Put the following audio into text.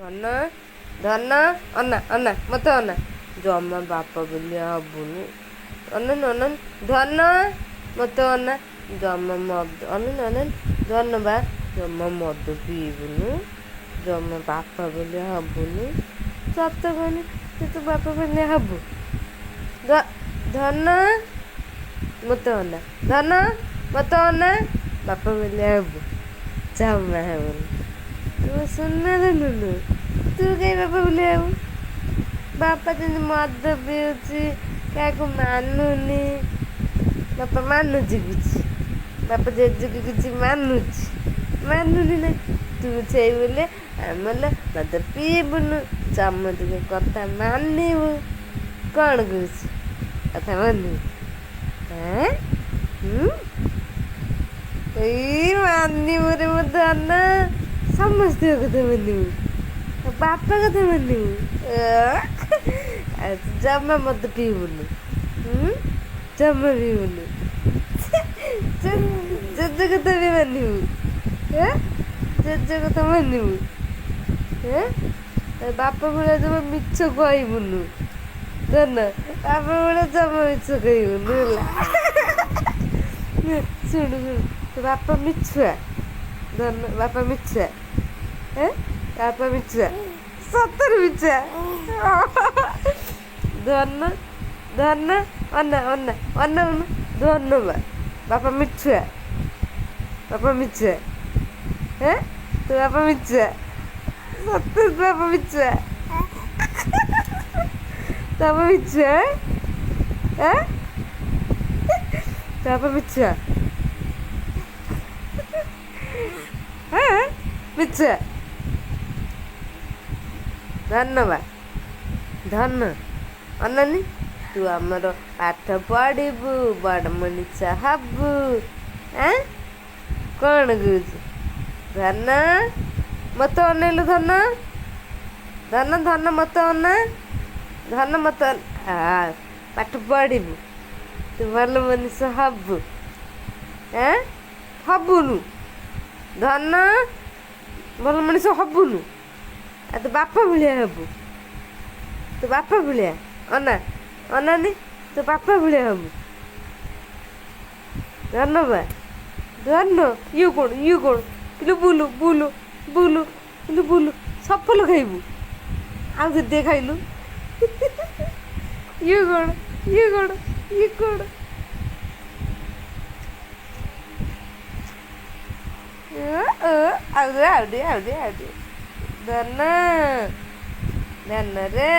ଧନ ଧନ ଅନା ଅନା ମତେ ଅନା ଜମା ବାପ ବୋଲି ହବୁନି ଅନନ ଅନନ ଧନ ମତେ ଅନା ଜମା ମଦ ଅନନ ଅନନ ଧନ ବା ଜମା ମଦ ପିଇବୁନୁ ଜମା ବାପ ବୋଲି ହବୁନି ସତ କହନି ତୁ ବାପ ବୋଲି ହବୁ ଧନ ମତେ ଅନା ଧନ ମତେ ଅନା ବାପ ବୋଲି ହବୁ ଜମା ହବୁନି ତୁ ସୁନା ଧନୁନୁ ତୁ କାହିଁ ବାପା ବୋଲି ହବୁ ବାପା ଯେମିତି ମଦ ପିଉଛି କାହାକୁ ମାନୁନି ବାପା ମାନୁଛି କିଛି ବାପା ଜେଜେକୁ କିଛି ମାନୁନି ନା ତୁ ସେଇ ବୋଲି ଆମର ମଦ ପିଇବୁନୁ ସମସ୍ତଙ୍କ କଥା ମାନିବୁ କ'ଣ କହୁଛୁ କଥା ମାନିବୁ ଏଇ ମାନିବୁ ରେ ମୋ ଧନ ସମସ୍ତଙ୍କ କଥା ମାନିବୁ ବାପା କଥା ମାନିବୁ ଜମା ମଦ ପିଇବୁନୁ ଜମା ପିଇବୁନୁ ଜେଜେ କଥା ବି ମାନିବୁ ଜେଜେ କଥା ମାନିବୁ ବାପା ଭଳିଆ ଜମା ମିଛ କହିବୁନୁ ଧନ ବାପା ଭଳିଆ ଜମା ମିଛ କହିବୁନୁ ହେଲା ଶୁଣୁ ତୋ ବାପା ମିଛୁଆ ଧନ ବାପା ମିଛୁଆ ବାପା ମିଛୁଆ ସତରେ ମିଛୁଆ ଧନ ଧନ ଅନା ଅନା ଅନା ଧନ ବାପା ମିଛୁଆ ତୋ ବାପା ମିଛୁଆ ସତରେ ତୋ ବାପା ମିଛୁଆ ତୋ ବାପା ମିଛୁଆ ତୋ ବାପା ମିଛୁଆ ମିଛୁଆ ଧନ୍ୟବାଦ ଧନ ଅନାନି ତୁ ଆମର ପାଠ ପଢ଼ିବୁ ବଡ଼ ମଣିଷ ହବୁ କ'ଣ କହୁଛୁ ଧନ ମତେ ଅନେଇଲୁ ଧନ ଧନ ଧନ ମତେ ଅନା ଧନ ମତେ ପାଠ ପଢ଼ିବୁ ତୁ ଭଲ ମଣିଷ ହବୁ ହବୁନୁ ଧନ ଭଲ ମଣିଷ ହବୁନୁ ଆଉ ତୁ ବାପା ଭଳିଆ ହବୁ ତୁ ବାପା ଭଳିଆ ଅନା ଅନାନି ତୁ ବାପା ଭଳିଆ ହବୁ ଧନ୍ୟବାଦ ଧନ ଇଏ କ'ଣ କିନ୍ତୁ ବୁଲୁ ବୁଲୁ ବୁଲୁ କିନ୍ତୁ ବୁଲୁ ସଫଲ ଖାଇବୁ ଆଉ କେତେ ଖାଇଲୁ ଇଏ କ'ଣ ଆଉ ଟିକେ ଧନ ରେ